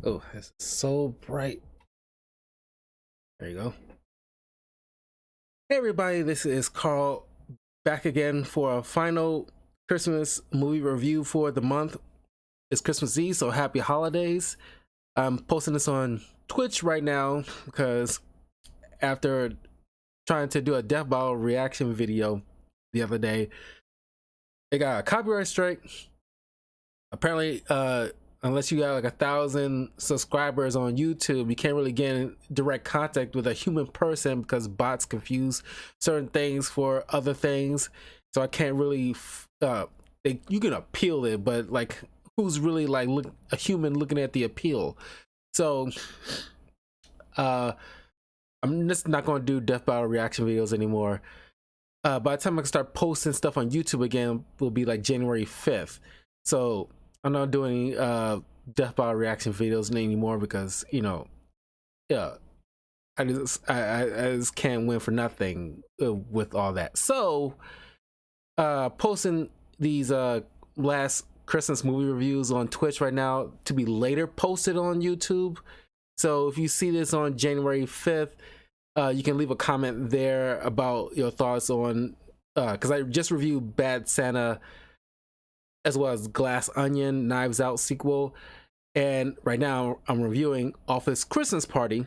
Oh, it's so bright. There you go. Hey everybody, this is Carl back again for a final Christmas movie review for the month. It's Christmas Eve, so happy holidays. I'm posting this on Twitch right now because after trying to do a Death Bottle reaction video the other day, it got a copyright strike. Apparently, unless you got like 1,000 subscribers on YouTube, you can't really get in direct contact with a human person because bots confuse certain things for other things. So I can't really, you can appeal it, but like, who's really like a human looking at the appeal? So, I'm just not going to do Death Battle reaction videos anymore. By the time I can start posting stuff on YouTube again, will be like January 5th. So I'm not doing Death Battle reaction videos anymore because, yeah, I just can't win for nothing with all that. So posting these last Christmas movie reviews on Twitch right now to be later posted on YouTube. So if you see this on January 5th, you can leave a comment there about your thoughts on, because I just reviewed Bad Santa as well as Glass Onion, Knives Out sequel. And right now I'm reviewing Office Christmas Party.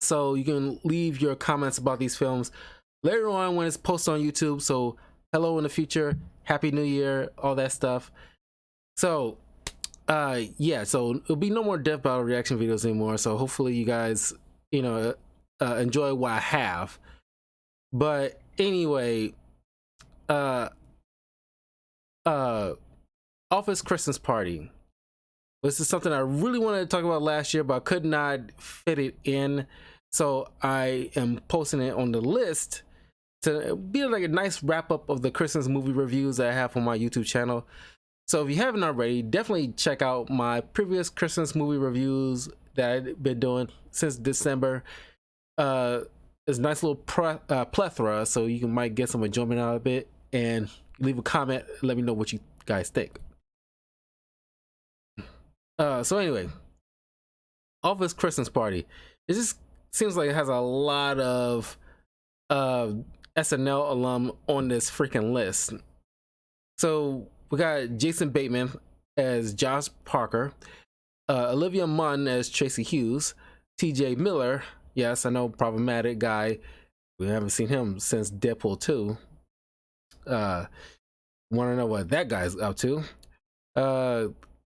So you can leave your comments about these films later on when it's posted on YouTube. So hello in the future, Happy New Year, all that stuff. So yeah, so it'll be no more Death Battle reaction videos anymore. So hopefully you guys, enjoy what I have. But anyway, uh uh Office Christmas Party. This is something I really wanted to talk about last year, but I could not fit it in. So I am posting it on the list to be like a nice wrap up of the Christmas movie reviews that I have on my YouTube channel. So if you haven't already, definitely check out my previous Christmas movie reviews that I've been doing since December. It's a nice little plethora, so you might get some enjoyment out of it. And leave a comment, let me know what you guys think. So anyway, Office Christmas Party. It just seems like it has a lot of uh, SNL alum on this freaking list. So we got Jason Bateman as Josh Parker, Olivia Munn as Tracy Hughes, T.J. Miller. Yes, I know, problematic guy. We haven't seen him since Deadpool 2. Want to know what that guy's up to?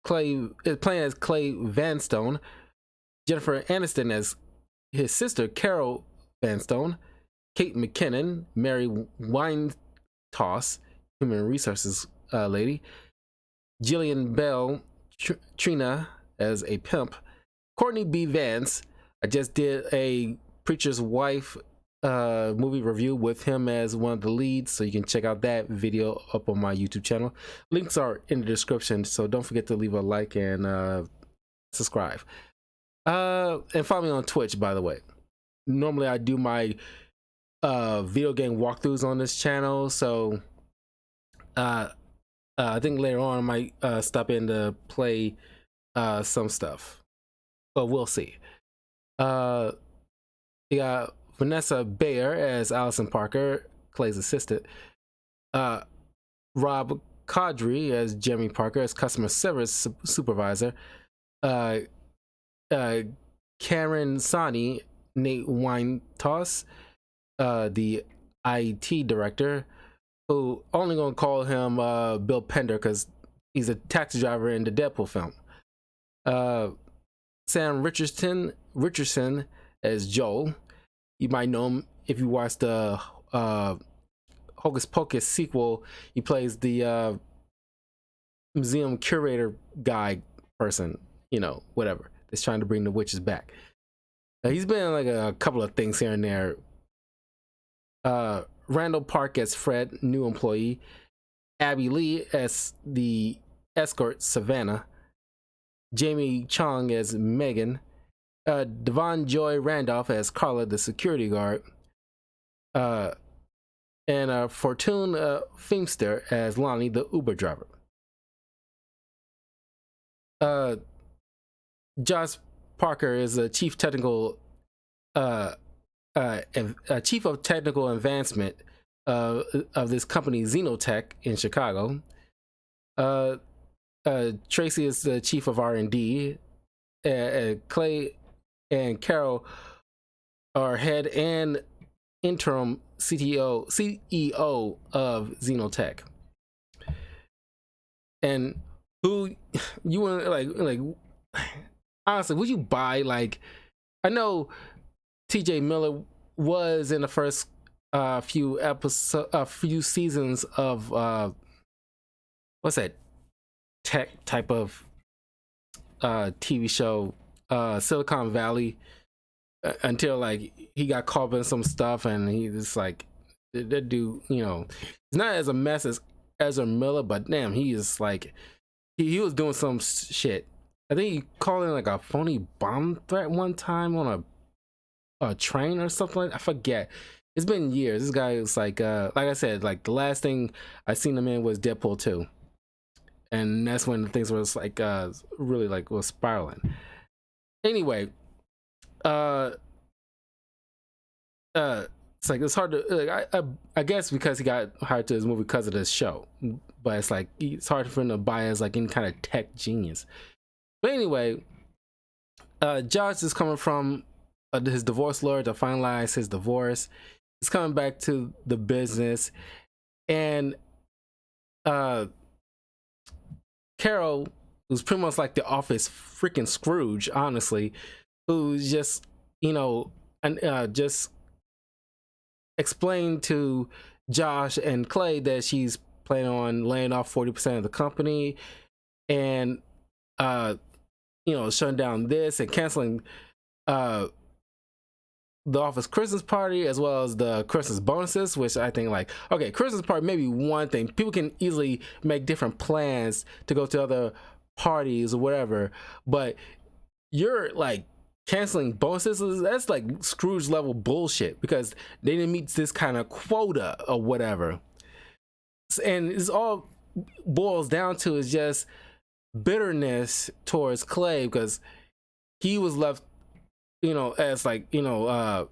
Clay is playing as Clay Vanstone, Jennifer Aniston as his sister Carol Vanstone, Kate McKinnon, Mary Winetoss, human resources lady, Jillian Bell, Trina as a pimp, Courtney B. Vance. I just did a Preacher's Wife movie review with him as one of the leads, so you can check out that video up on my YouTube channel. Links are in the description, so don't forget to leave a like and subscribe. And follow me on Twitch, by the way. Normally I do my video game walkthroughs on this channel, so I think later on I might stop in to play some stuff, but we'll see. You got Vanessa Bayer as Allison Parker, Clay's assistant. Rob Caudry as Jeremy Parker as customer service supervisor. Karen Sani, Nate Winetoss, the IT director, who only gonna call him Bill Pender because he's a taxi driver in the Deadpool film. Sam Richardson as Joel. You might know him if you watched the Hocus Pocus sequel. He plays the museum curator guy person, whatever. That's trying to bring the witches back. He's been in like a couple of things here and there. Randall Park as Fred, new employee. Abby Lee as the escort, Savannah. Jamie Chung as Megan. Devon Joy Randolph as Carla, the security guard. And Fortune Feimster as Lonnie, the Uber driver. Josh Parker is a uh, chief of technical advancement of this company Xenotech in Chicago. Uh, Tracy is the chief of R&D. Clay and Carol are head and interim CEO of Xenotech. And who you want like honestly, would you buy, like, I know TJ Miller was in the first few seasons of what's that tech type of TV show, Silicon Valley, until like he got caught up in some stuff, and he just like that dude, you know, he's not as a mess as Ezra Miller, but damn, he is like he was doing some shit. I think he called in like a phony bomb threat one time on a train or something like that. I forget. It's been years. This guy is like I said, like the last thing I seen him in was Deadpool 2. And that's when things was like really like was spiraling. Anyway, it's like it's hard to like, I guess because he got hired to this movie because of this show, but it's like it's hard for him to buy as like any kind of tech genius. But anyway, Josh is coming from his divorce lawyer to finalize his divorce. He's coming back to the business, and Carol, who's pretty much like the Office freaking Scrooge, honestly, who's just, you know, and just explained to Josh and Clay that she's planning on laying off 40% of the company, and you know, shutting down this and canceling the Office Christmas party as well as the Christmas bonuses, which I think like, okay, Christmas party may be one thing. People can easily make different plans to go to other parties or whatever, but you're like canceling bonuses, that's like Scrooge level bullshit because they didn't meet this kind of quota or whatever. And it's all boils down to is just bitterness towards Clay because he was left, you know, as like, you know,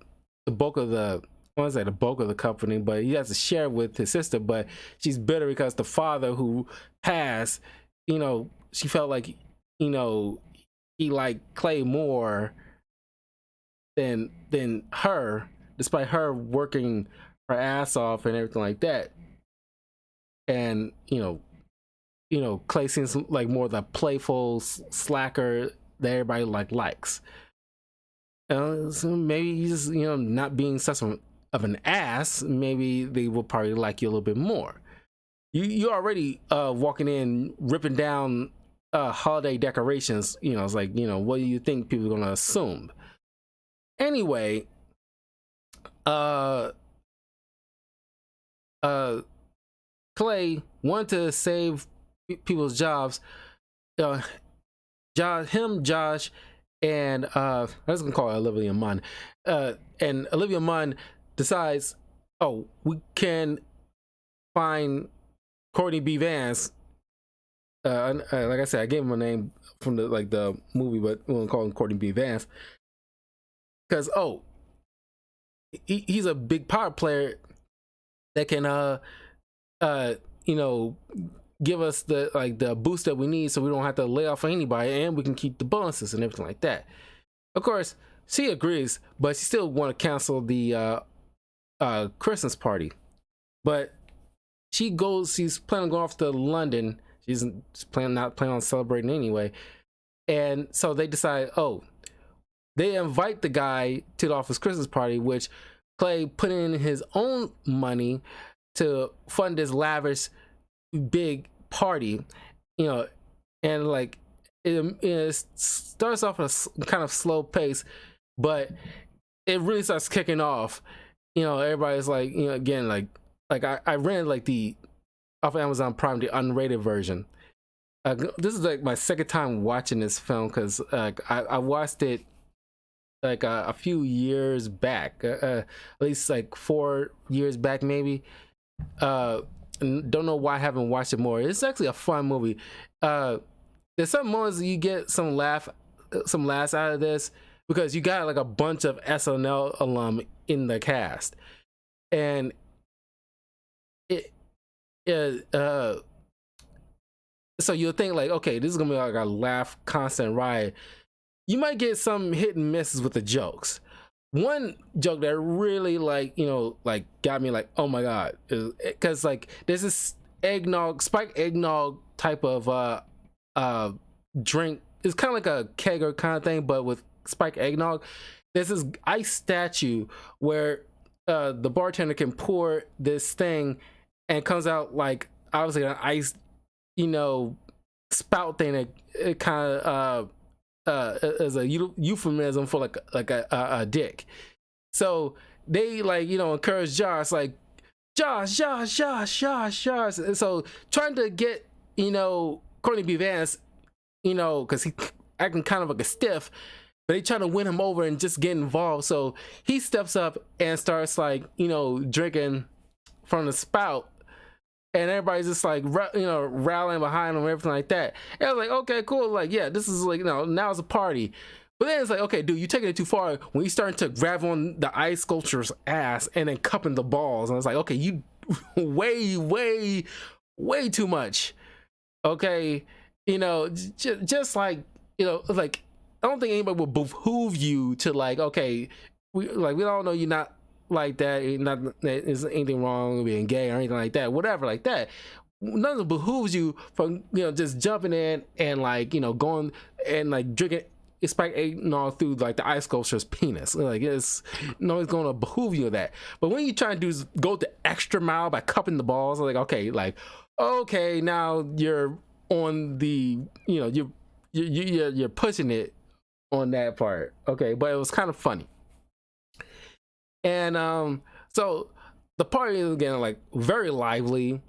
the bulk of the, I want to say the bulk of the company, but he has to share with his sister, but she's bitter because the father who passed, you know, she felt like, you know, he liked Clay more than her, despite her working her ass off and everything like that. And you know, Clay seems like more the playful slacker that everybody like likes. So maybe he's, you know, not being such of an ass. Maybe they will probably like you a little bit more. You already walking in ripping down holiday decorations. You know, it's like, you know, what do you think people are gonna assume? Anyway, Clay wanted to save people's jobs. Josh, and I was gonna call her Olivia Munn. And Olivia Munn decides, oh, we can find Courtney B. Vance. Like I said, I gave him a name from the movie, but we won't call him Courtney B. Vance because he's a big power player that can you know, give us the boost that we need so we don't have to lay off anybody and we can keep the bonuses and everything like that. Of course, she agrees, but she still want to cancel the Christmas party. But she's planning on going off to London. She's not planning on celebrating anyway. And so they decide, oh, they invite the guy to the Office Christmas party, which Clay put in his own money to fund this lavish big party, you know, and like it starts off at a kind of slow pace, but it really starts kicking off. You know, everybody's like, you know, again, like I ran like the off of Amazon Prime, the unrated version. This is like my second time watching this film because I watched it like a few years back, at least like 4 years back maybe. And don't know why I haven't watched it more. It's actually a fun movie. There's some moments you get some some laughs out of this because you got like a bunch of SNL alum in the cast, and it so you'll think like, okay, this is gonna be like a laugh constant ride. You might get some hit and misses with the jokes. One joke that really like, you know, like got me like, oh my god, because like there's this eggnog, spiked eggnog type of drink. It's kind of like a kegger kind of thing, but with spiked eggnog. There's this ice statue where the bartender can pour this thing and it comes out like obviously an ice, you know, spout thing that it kind of as a euphemism for like a dick. So they like, you know, encourage Josh like Josh. And so trying to get, you know, Courtney B. Vance, you know, because he acting kind of like a stiff, but they trying to win him over and just get involved. So he steps up and starts like, you know, drinking from the spout. And everybody's just like, you know, rallying behind him and everything like that. And I was like, okay, cool. Like, yeah, this is like, you know, now it's a party. But then it's like, okay, dude, you're taking it too far when you starting to grab on the ice sculpture's ass and then cupping the balls. And I was like, okay, you way too much. Okay, you know, just like, you know, like, I don't think anybody would behoove you to like, okay, we all know you're not like that. Not that there's anything wrong with being gay or anything like that. Whatever, like that. None of it behooves you from, you know, just jumping in and like, you know, going and like drinking spiked eggnog through like the ice sculpture's penis. Like it's no, it's gonna behoove you of that. But when you try to go the extra mile by cupping the balls, like okay, now you're on the, you know, you're pushing it on that part. Okay, but it was kind of funny. And so the party is getting like very lively.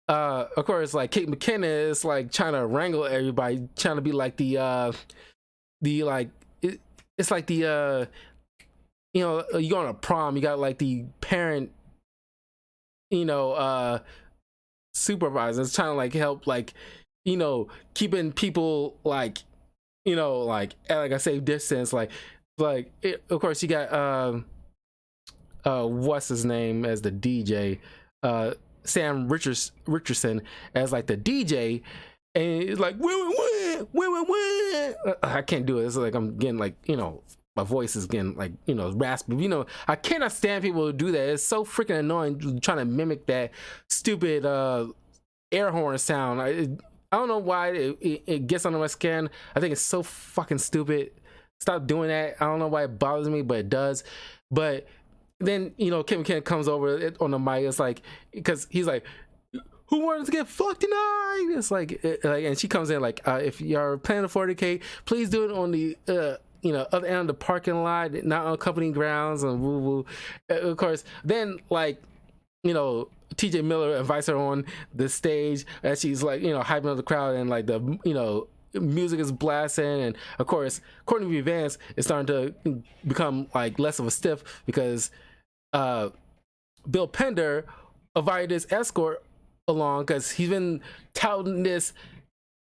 Of course, like Kate McKinnon is like trying to wrangle everybody, trying to be like it's like the you know, you go on a prom, you got like the parent, you know, supervisors trying to like help, like, you know, keeping people like, you know, like at like a safe distance, like of course you got what's his name as the DJ, Sam Richardson as like the DJ, and it's like win. I can't do it. It's like I'm getting like, you know, my voice is getting like, you know, raspy. You know, I cannot stand people who do that. It's so freaking annoying trying to mimic that stupid air horn sound. I don't know why it gets under my skin. I think it's so fucking stupid. Stop doing that. I don't know why it bothers me, but it does. But then, you know, Kim comes over on the mic. It's like, because he's like, who wants to get fucked tonight? It's like, and she comes in like, if you're planning to 40K, please do it on the you know, other end of the parking lot, not on company grounds, and woo woo. Of course, then like, you know, TJ Miller invites her on the stage as she's like, you know, hyping up the crowd, and like the, you know, music is blasting, and of course Courtney B. Vance is starting to become like less of a stiff because Bill Pender invited his escort along because he's been touting this,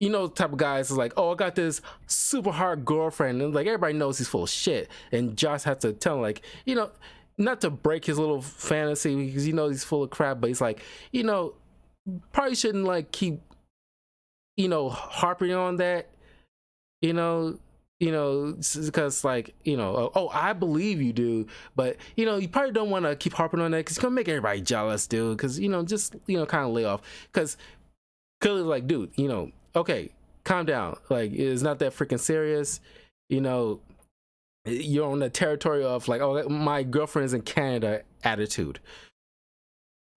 you know, type of guys is like, oh, I got this super hard girlfriend, and like everybody knows he's full of shit, and Josh has to tell him like, you know, not to break his little fantasy because you know he's full of crap, but he's like, you know, probably shouldn't like keep, you know, harping on that, you know, because like, you know, oh, I believe you do, but you know, you probably don't want to keep harping on that because it's gonna make everybody jealous, dude. Because, you know, just, you know, kind of lay off, because clearly like, dude, you know, okay, calm down, like it's not that freaking serious, you know, you're on the territory of like, oh, my girlfriend's in Canada attitude.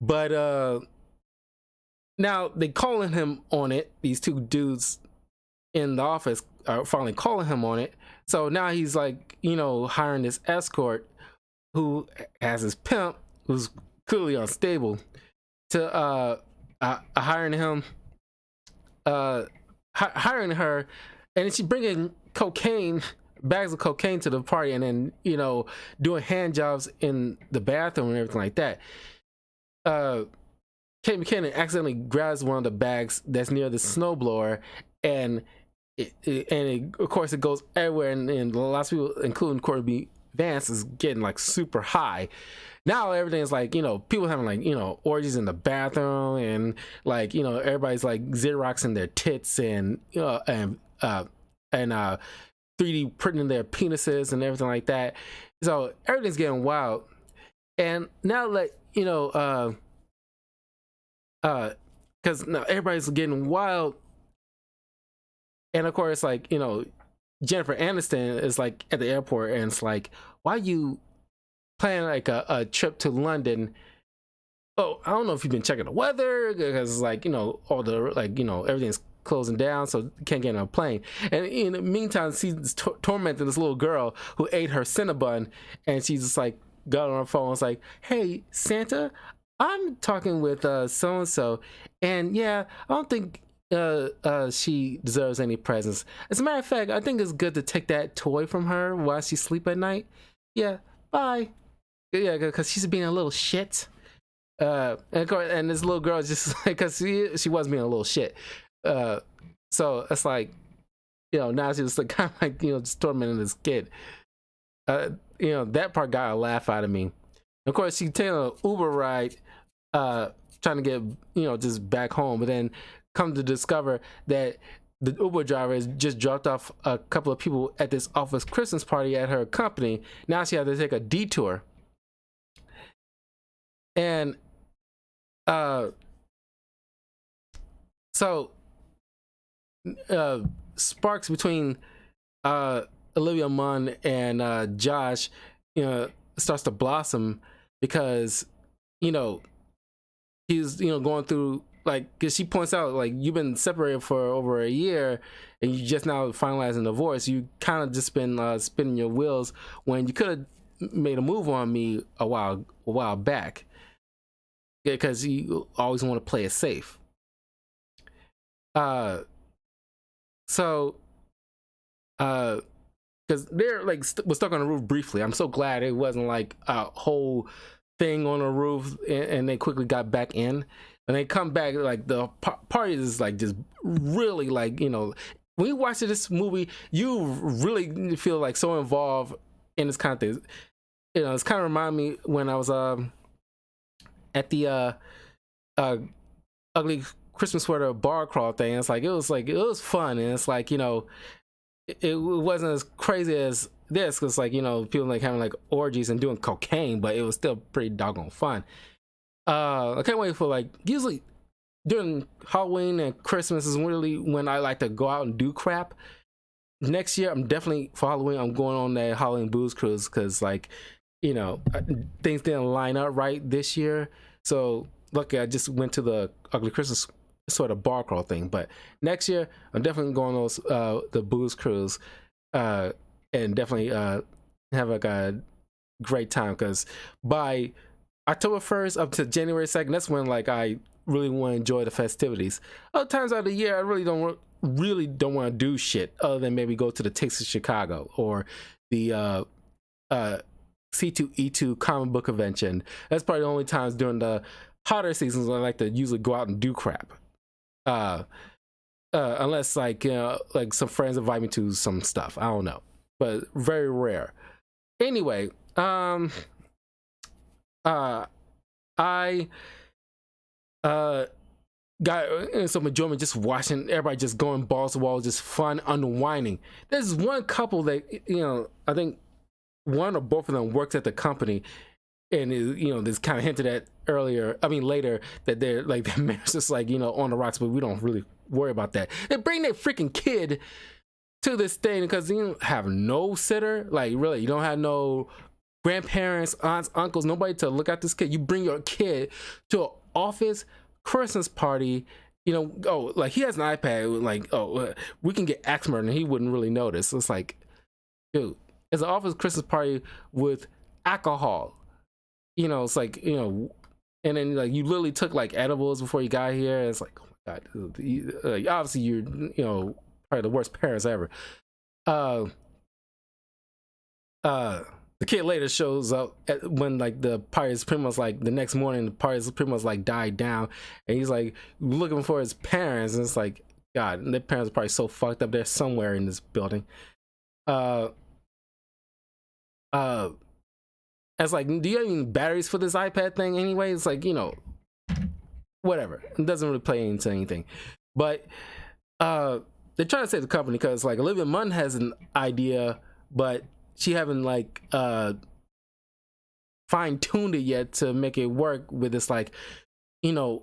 But now they calling him on it. These two dudes in the office are finally calling him on it. So now he's like, you know, hiring this escort who has his pimp who's clearly unstable to hiring him, hiring her, and then she bringing bags of cocaine to the party, and then, you know, doing hand jobs in the bathroom and everything like that. Kate McKinnon accidentally grabs one of the bags that's near the snowblower, and of course it goes everywhere, and lots of people, including Courtney B. Vance, is getting like super high. Now everything's like, people having like, orgies in the bathroom, and like, everybody's like Xeroxing their tits, and 3D printing their penises and everything like that. So everything's getting wild. And now, like, because now everybody's getting wild, and of course, like, Jennifer Aniston is like at the airport, and it's like, why you planning like a trip to London? Oh, I don't know if you've been checking the weather, because like, all the like, everything's closing down, so you can't get on a plane. And in the meantime, she's tormenting this little girl who ate her Cinnabon, and she's just like got on her phone. It's like, hey Santa, I'm talking with so and so, and yeah, I don't think she deserves any presents. As a matter of fact, I think it's good to take that toy from her while she sleep at night. Yeah, bye. Yeah, because she's being a little shit. And of course, and this little girl is just like, because she was being a little shit. So it's like, now she's like kind of like, just tormenting this kid. That part got a laugh out of me. Of course, she taking an Uber ride, trying to get, just back home, but then come to discover that the Uber driver has just dropped off a couple of people at this office Christmas party at her company. Now she had to take a detour. And so sparks between Olivia Munn and Josh, starts to blossom, because he's going through, like, because she points out, like, you've been separated for over a year and you just now finalizing divorce. You kind of just been spinning your wheels when you could have made a move on me a while back, because you always want to play it safe. So because they're like was stuck on the roof briefly. I'm so glad it wasn't like a whole thing on the roof, and they quickly got back in. And they come back, like the party is like just really like, when you watch this movie, you really feel like so involved in this kind of thing. It's kind of remind me when I was at the ugly Christmas sweater bar crawl thing. It's like it was fun, and it's like, it wasn't as crazy as this, because like, people like having like orgies and doing cocaine, but it was still pretty doggone fun. I can't wait for, like, usually during Halloween and Christmas is really when I like to go out and do crap. Next year, I'm definitely, for Halloween, I'm going on that Halloween booze cruise, because like, things didn't line up right this year. So luckily I just went to the ugly Christmas sort of bar crawl thing. But next year, I'm definitely going on those the booze cruise, and definitely have like a great time, because by October 1st up to January 2nd, that's when like I really want to enjoy the festivities. Other times out of the year, I really don't want to do shit other than maybe go to the Taste of Chicago or the C2E2 comic book convention. That's probably the only times during the hotter seasons when I like to usually go out and do crap. Unless like, like some friends invite me to some stuff. I don't know, but very rare. Anyway, I got some enjoyment just watching everybody just going balls to walls, just fun, unwinding. There's one couple that, I think one or both of them works at the company, and this kind of hinted at later, that they're like, their marriage is like, on the rocks, but we don't really worry about that. They bring their freaking kid to this thing because you have no sitter, like really, you don't have no grandparents, aunts, uncles, nobody to look at this kid. You bring your kid to an office Christmas party, like he has an iPad, like, we can get axe murder and he wouldn't really notice. It's like, dude, it's an office Christmas party with alcohol. It's like, and then like you literally took like edibles before you got here. And it's like, oh my God, like, obviously you're, probably the worst parents ever. The kid later shows up when like the party's pretty much like the next morning, the party's pretty much like died down, and he's like looking for his parents, and it's like, God, their parents are probably so fucked up. They're somewhere in this building. Uh, uh, it's like, do you have any batteries for this iPad thing anyway? It's like, whatever. It doesn't really play into anything. But they're trying to save the company because like Olivia Munn has an idea, but she haven't like fine-tuned it yet to make it work with this like,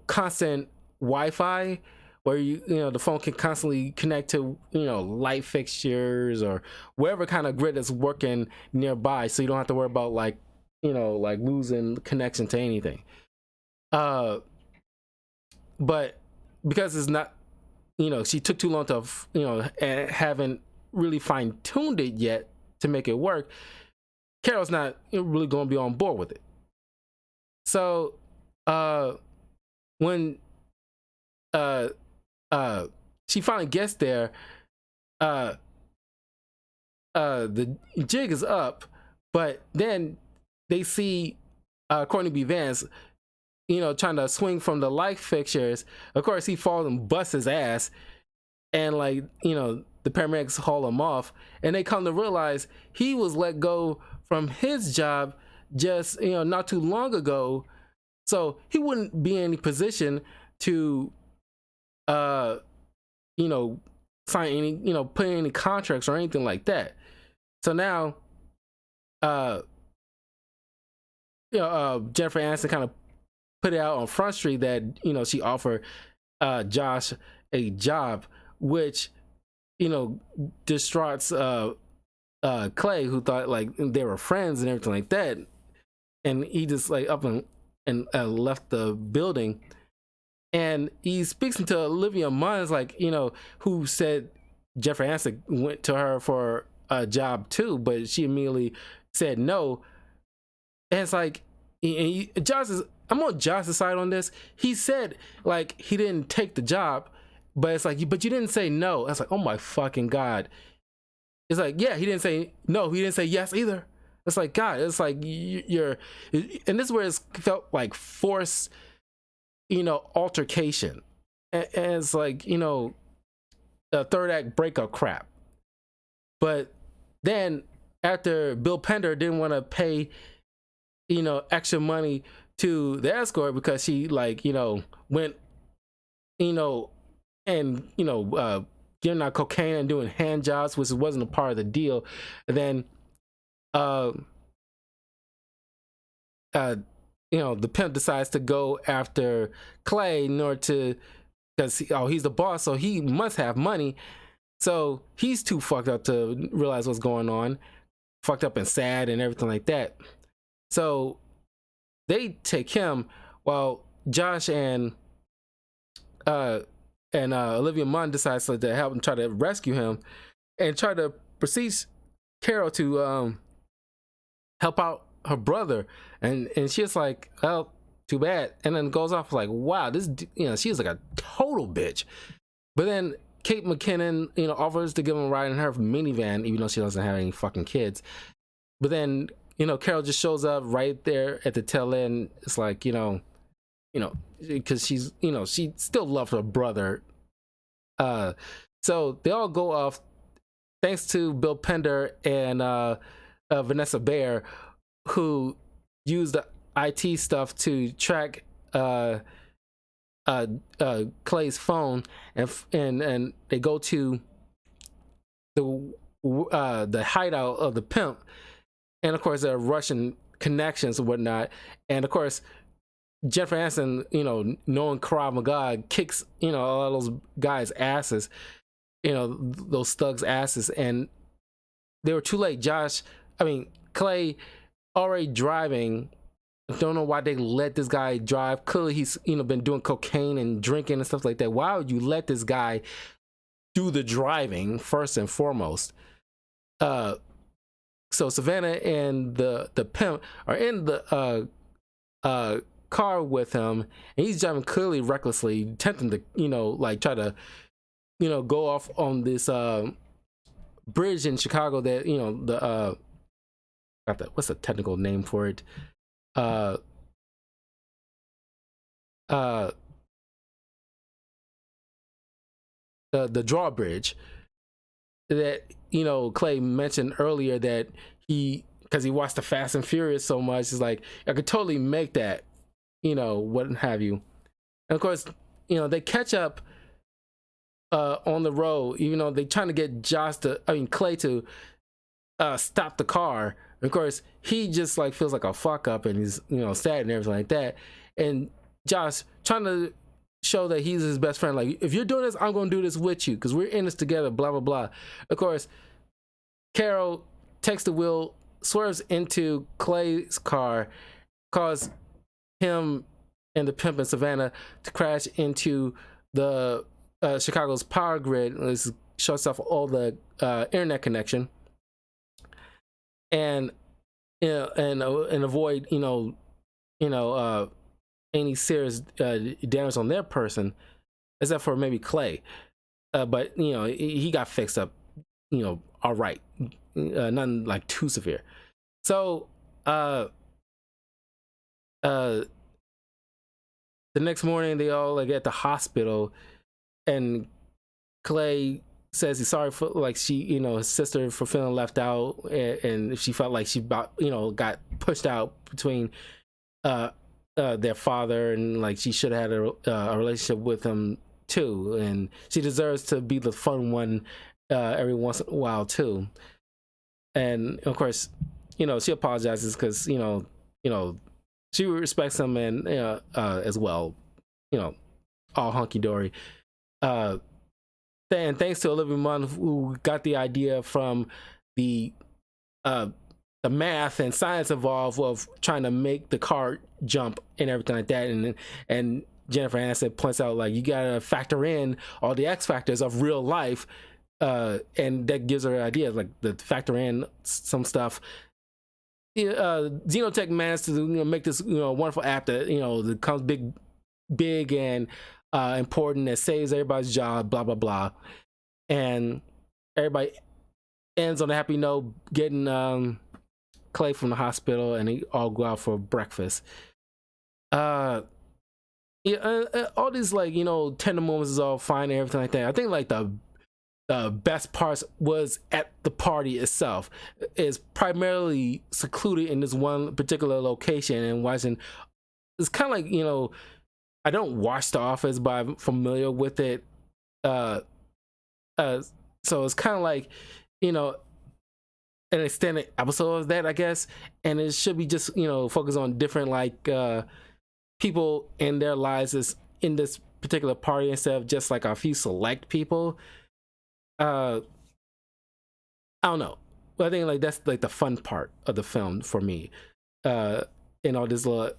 constant Wi-Fi where the phone can constantly connect to light fixtures or wherever kind of grid is working nearby, so you don't have to worry about like like losing connection to anything. But because it's not, she took too long to and haven't really fine-tuned it yet to make it work, Carol's not really going to be on board with it. So when she finally gets there, the jig is up, but then they see Courtney B. Vance, trying to swing from the light fixtures. Of course, he falls and busts his ass, and like the paramedics haul him off, and they come to realize he was let go from his job just not too long ago, so he wouldn't be in any position to sign any put in any contracts or anything like that. So now Jennifer Aniston kind of put it out on Front Street that she offered Josh a job, which distraughts Clay, who thought like they were friends and everything like that, and he just like up and left the building. And he speaks into Olivia Munn, like who said Jennifer Aniston went to her for a job too, but she immediately said no. And it's like, I'm on Josh's side on this. He said like he didn't take the job, but it's like, but you didn't say no. It's like, oh my fucking God. It's like, yeah, he didn't say no. He didn't say yes either. It's like, God, it's like you're, and this is where it felt like forced, altercation. And it's like, a third act breakup crap. But then after Bill Pender didn't want to pay, extra money to the escort because she like, went, and, getting out cocaine and doing hand jobs, which wasn't a part of the deal. And then, the pimp decides to go after Clay in order to, because he's the boss, so he must have money. So he's too fucked up to realize what's going on, fucked up and sad and everything like that. So they take him while Josh and Olivia Munn decides to help him try to rescue him and try to proceed Carol to help out her brother, and she's like, oh, too bad, and then goes off like, wow, this she's like a total bitch. But then Kate McKinnon offers to give him a ride in her minivan, even though she doesn't have any fucking kids. But then Carol just shows up right there at the tail end. It's like because she's she still loves her brother. So they all go off thanks to Bill Pender and Vanessa Bayer, who used the IT stuff to track Clay's phone, and they go to the hideout of the pimp, and of course there are Russian connections and whatnot, and of course Jennifer Aniston, knowing Krav Maga, kicks all those guys' asses, those thugs' asses, and they were too late. Clay already driving. Don't know why they let this guy drive. Clearly he's been doing cocaine and drinking and stuff like that. Why would you let this guy do the driving first and foremost? So Savannah and the pimp are in the car with him, and he's driving clearly recklessly, attempting to like try to go off on this bridge in Chicago that the what's the technical name for it? the drawbridge that Clay mentioned earlier, that because he watched the Fast and Furious so much, is like, I could totally make that, what have you. And of course, they catch up on the road, even though they trying to get Clay to stop the car. Of course, he just like feels like a fuck up, and he's sad and everything like that. And Josh trying to show that he's his best friend, like, if you're doing this, I'm gonna do this with you because we're in this together, blah blah blah. Of course, Carol takes the wheel, swerves into Clay's car, cause him and the pimp and Savannah to crash into the Chicago's power grid. This shuts off all the internet connection, and and avoid any serious damage on their person, except for maybe Clay. But he got fixed up, all right, nothing like too severe. So the next morning they all like at the hospital, and Clay says he's sorry for like his sister for feeling left out, and she felt like she got pushed out between their father, and like she should have had a relationship with him too, and she deserves to be the fun one every once in a while too. And of course, she apologizes because she respects him, and as well, all hunky dory. And thanks to Olivia Munn, who got the idea from the math and science involved of trying to make the car jump and everything like that. And Jennifer Aniston points out, like, you gotta factor in all the X factors of real life, and that gives her ideas, like the factor in some stuff. Xenotech managed to make this wonderful app that that comes big and important, that saves everybody's job, blah blah blah, and everybody ends on a happy note, getting Clay from the hospital, and they all go out for breakfast. All these like tender moments is all fine and everything like that. I think like the best parts was at the party itself. Is primarily secluded in this one particular location, and watching. It's kind of like I don't watch The Office, but I'm familiar with it. So it's kind of like an extended episode of that, I guess, and it should be just focus on different like people in their lives is in this particular party, instead of just like a few select people. I don't know, but I think like that's like the fun part of the film for me. And all this little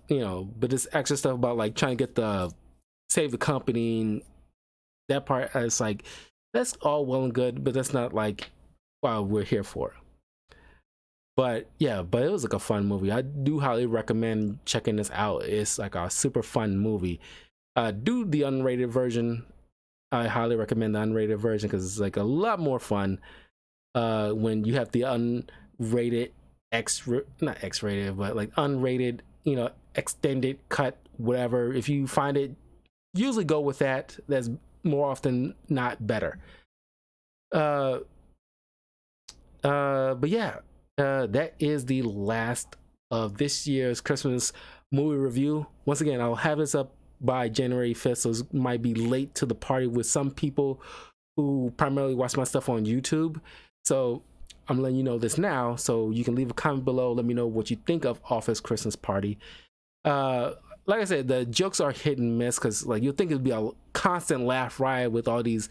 but this extra stuff about like trying to get the save the company, and that part, it's like that's all well and good, but that's not like what we're here for. But yeah, but it was like a fun movie. I do highly recommend checking this out. It's like a super fun movie. Do the unrated version. I highly recommend the unrated version because it's like a lot more fun when you have the unrated not X-rated, but like unrated, extended cut, whatever. If you find it, usually go with that. That's more often not better. But yeah, that is the last of this year's Christmas movie review. Once again, I'll have this up by January 5th, so it might be late to the party with some people who primarily watch my stuff on YouTube. So I'm letting you know this now, so you can leave a comment below. Let me know what you think of Office Christmas Party. Like I said, the jokes are hit and miss, because like you'll think it'd be a constant laugh riot with all these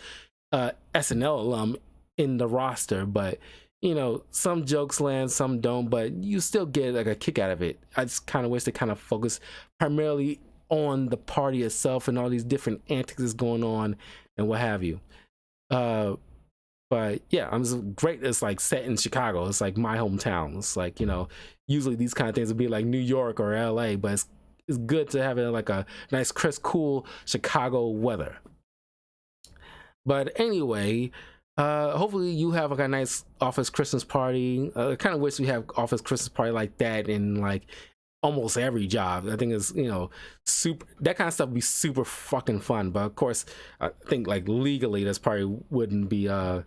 SNL alum in the roster, but some jokes land, some don't, but you still get like a kick out of it. I just kind of wish they kind of focus primarily on the party itself and all these different antics that's going on and what have you. But yeah, I'm just great. It's like set in Chicago. It's like my hometown. It's like usually these kind of things would be like New York or LA, but it's good to have it like a nice, crisp, cool Chicago weather. But anyway, hopefully you have like a nice Office Christmas party. I kind of wish we have Office Christmas party like that in like almost every job. I think it's, you know, super, that kind of stuff would be super fucking fun. But of course, I think like legally, that's probably wouldn't be I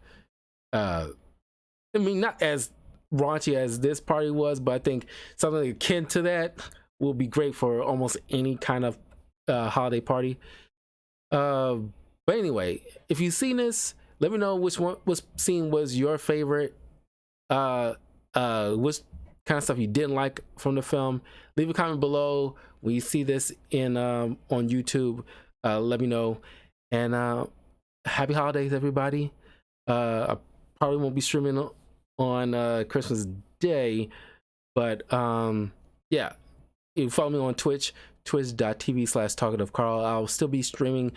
mean, not as raunchy as this party was, but I think something akin to that will be great for almost any kind of holiday party. Uh, but anyway, if you've seen this, let me know which scene was your favorite. Which kind of stuff you didn't like from the film. Leave a comment below when you see this in on YouTube. Let me know. And happy holidays, everybody. I probably won't be streaming on Christmas Day, but yeah, you follow me on Twitch, twitch.tv/talkativecarl. I'll still be streaming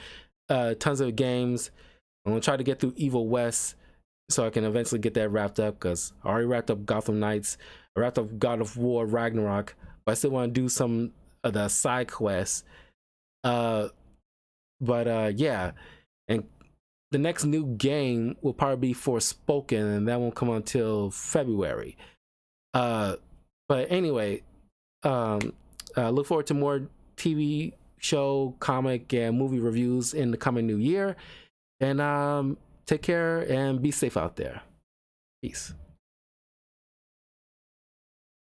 tons of games. I'm gonna try to get through Evil West so I can eventually get that wrapped up, because I already wrapped up Gotham Knights, I wrapped up God of War Ragnarok, but I still want to do some of the side quests. Yeah, and the next new game will probably be Forspoken, and that won't come until February. But anyway, look forward to more TV show, comic, and movie reviews in the coming new year. And take care and be safe out there. Peace.